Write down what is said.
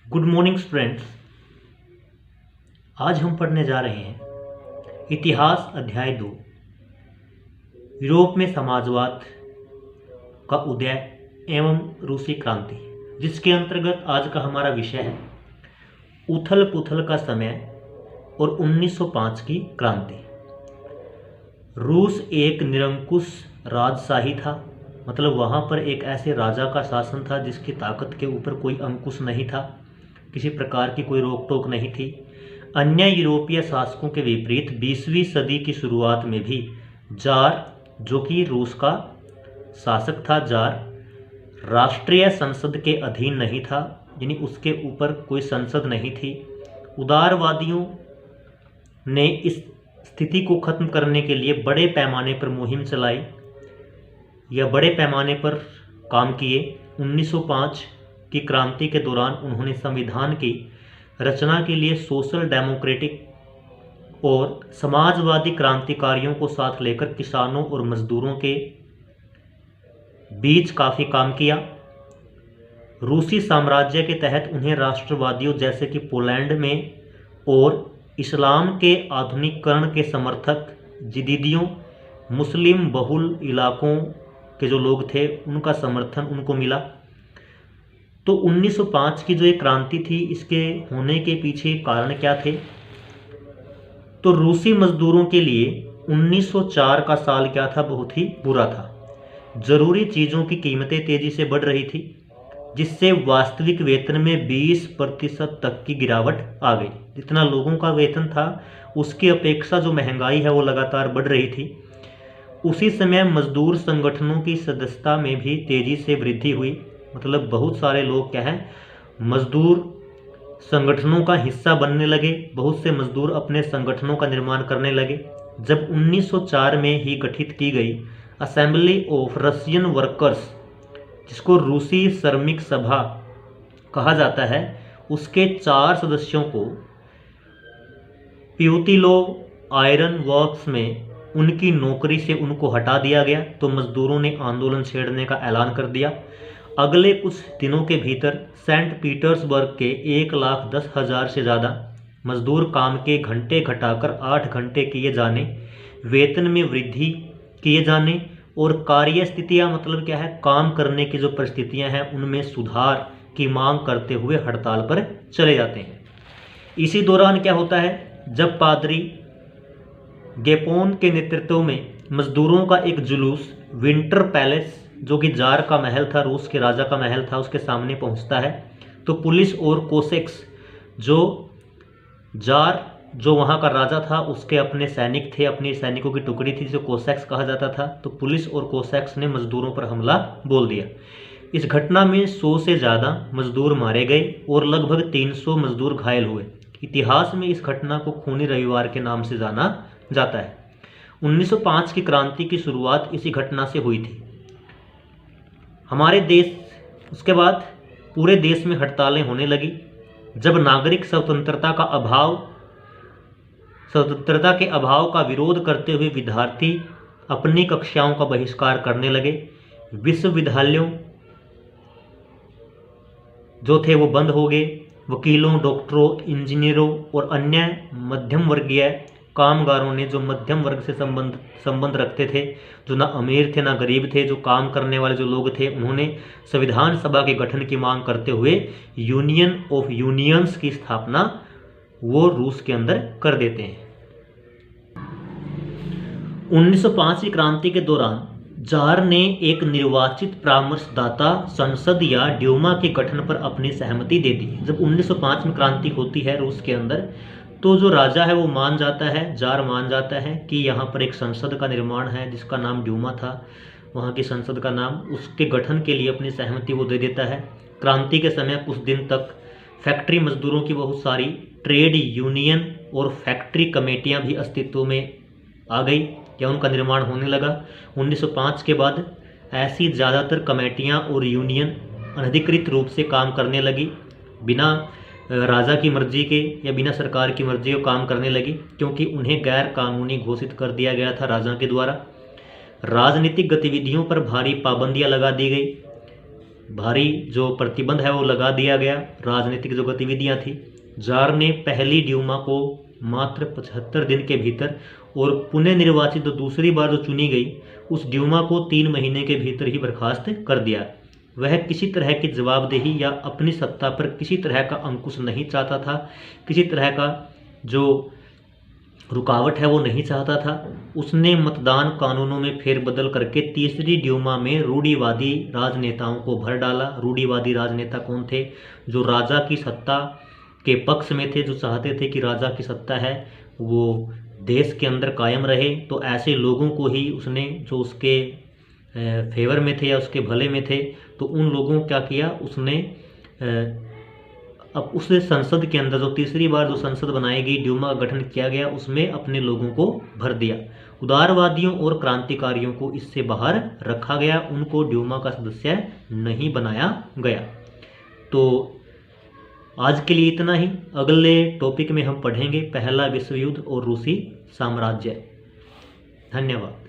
Good morning students. आज हम पढ़ने जा रहे हैं इतिहास अध्याय 2 यूरोप में समाजवाद का उदय एवं रूसी क्रांति, जिसके अंतर्गत आज का हमारा विषय है उथल पुथल का समय और 1905 की क्रांति। रूस एक निरंकुश राजशाही था, मतलब वहाँ पर एक ऐसे राजा का शासन था जिसकी ताकत के ऊपर कोई अंकुश नहीं था, किसी प्रकार की कोई रोक टोक नहीं थी। अन्य यूरोपीय शासकों के विपरीत 20वीं सदी की शुरुआत में भी जार, जो कि रूस का शासक था, जार राष्ट्रीय संसद के अधीन नहीं था, यानी उसके ऊपर कोई संसद नहीं थी। उदारवादियों ने इस स्थिति को खत्म करने के लिए बड़े पैमाने पर मुहिम चलाई या बड़े पैमाने पर काम किए। 1905 की क्रांति के दौरान उन्होंने संविधान की रचना के लिए सोशल डेमोक्रेटिक और समाजवादी क्रांतिकारियों को साथ लेकर किसानों और मजदूरों के बीच काफ़ी काम किया। रूसी साम्राज्य के तहत उन्हें राष्ट्रवादियों जैसे कि पोलैंड में और इस्लाम के आधुनिकीकरण के समर्थक जदीदियों, मुस्लिम बहुल इलाकों के जो लोग थे, उनका समर्थन उनको मिला। तो 1905 की जो एक क्रांति थी, इसके होने के पीछे कारण क्या थे? तो रूसी मजदूरों के लिए 1904 का साल क्या था? बहुत ही बुरा था। जरूरी चीज़ों की कीमतें तेजी से बढ़ रही थी, जिससे वास्तविक वेतन में 20% तक की गिरावट आ गई। जितना लोगों का वेतन था, उसकी अपेक्षा जो महंगाई है वो लगातार बढ़ रही थी। उसी समय मजदूर संगठनों की सदस्यता में भी तेजी से वृद्धि हुई, मतलब बहुत सारे लोग क्या है, मजदूर संगठनों का हिस्सा बनने लगे। बहुत से मजदूर अपने संगठनों का निर्माण करने लगे। जब 1904 में ही गठित की गई असेंबली ऑफ रशियन वर्कर्स, जिसको रूसी श्रमिक सभा कहा जाता है, उसके 4 सदस्यों को प्यूतिलोव आयरन वर्क्स में उनकी नौकरी से उनको हटा दिया गया। तो मजदूरों ने आंदोलन छेड़ने का ऐलान कर दिया। अगले कुछ दिनों के भीतर सेंट पीटर्सबर्ग के 1,10,000 से ज़्यादा मजदूर काम के घंटे घटाकर 8 घंटे किए जाने, वेतन में वृद्धि किए जाने और कार्य स्थितियाँ, मतलब क्या है, काम करने की जो परिस्थितियाँ हैं उनमें सुधार की मांग करते हुए हड़ताल पर चले जाते हैं। इसी दौरान क्या होता है, जब पादरी गेपोन के नेतृत्व में मजदूरों का एक जुलूस विंटर पैलेस, जो कि जार का महल था, रूस के राजा का महल था, उसके सामने पहुंचता है, तो पुलिस और कोसेक्स, जो जार जो वहाँ का राजा था उसके अपने सैनिक थे, अपनी सैनिकों की टुकड़ी थी जो कोसेक्स कहा जाता था, तो पुलिस और कोसेक्स ने मजदूरों पर हमला बोल दिया। इस घटना में 100 से ज़्यादा मजदूर मारे गए और लगभग 300 मजदूर घायल हुए। इतिहास में इस घटना को खूनी रविवार के नाम से जाना जाता है। 1905 की क्रांति की शुरुआत इसी घटना से हुई थी। हमारे देश, उसके बाद पूरे देश में हड़तालें होने लगी। जब नागरिक स्वतंत्रता के अभाव का विरोध करते हुए विद्यार्थी अपनी कक्षाओं का बहिष्कार करने लगे, विश्वविद्यालयों जो थे वो बंद हो गए। वकीलों, डॉक्टरों, इंजीनियरों और अन्य मध्यम वर्गीय कामगारों ने, जो मध्यम वर्ग से संबंध रखते थे, जो ना अमीर थे ना गरीब थे, जो काम करने वाले जो लोग थे, उन्होंने संविधान सभा के गठन की मांग करते हुए यूनियन ऑफ यूनियंस की स्थापना वो रूस के अंदर कर देते हैं। 1905 की क्रांति के दौरान जार ने एक निर्वाचित परामर्शदाता संसद या ड्यूमा के गठन पर अपनी सहमति दे दी। जब 1905 में क्रांति होती है रूस के अंदर, तो जो राजा है वो मान जाता है, जार मान जाता है कि यहाँ पर एक संसद का निर्माण है जिसका नाम ड्यूमा था, वहाँ की संसद का नाम, उसके गठन के लिए अपनी सहमति वो दे देता है। क्रांति के समय कुछ दिन तक फैक्ट्री मजदूरों की बहुत सारी ट्रेड यूनियन और फैक्ट्री कमेटियाँ भी अस्तित्व में आ गई या उनका निर्माण होने लगा। 1905 के बाद ऐसी ज़्यादातर कमेटियाँ और यूनियन अनधिकृत रूप से काम करने लगी, बिना राजा की मर्जी के या बिना सरकार की मर्जी के काम करने लगी, क्योंकि उन्हें गैर कानूनी घोषित कर दिया गया था राजा के द्वारा। राजनीतिक गतिविधियों पर भारी पाबंदियां लगा दी गई। भारी जो प्रतिबंध है वो लगा दिया गया, राजनीतिक जो गतिविधियां थी। जार ने पहली ड्यूमा को मात्र 75 दिन के भीतर और पुनः निर्वाचित जो दूसरी बार जो चुनी गई उस ड्यूमा को 3 महीने के भीतर ही बर्खास्त कर दिया। वह किसी तरह की जवाबदेही या अपनी सत्ता पर किसी तरह का अंकुश नहीं चाहता था, किसी तरह का जो रुकावट है वो नहीं चाहता था। उसने मतदान कानूनों में फेरबदल करके तीसरी ड्यूमा में रूढ़िवादी राजनेताओं को भर डाला। रूढ़िवादी राजनेता कौन थे? जो राजा की सत्ता के पक्ष में थे, जो चाहते थे कि राजा की सत्ता है वो देश के अंदर कायम रहे। तो ऐसे लोगों को ही उसने, जो उसके फेवर में थे या उसके भले में थे, तो उन लोगों को क्या किया उसने, अब उस संसद के अंदर जो तीसरी बार जो संसद बनाई गई, ड्यूमा का गठन किया गया, उसमें अपने लोगों को भर दिया। उदारवादियों और क्रांतिकारियों को इससे बाहर रखा गया, उनको ड्यूमा का सदस्य नहीं बनाया गया। तो आज के लिए इतना ही। अगले टॉपिक में हम पढ़ेंगे पहला विश्व युद्ध और रूसी साम्राज्य। धन्यवाद।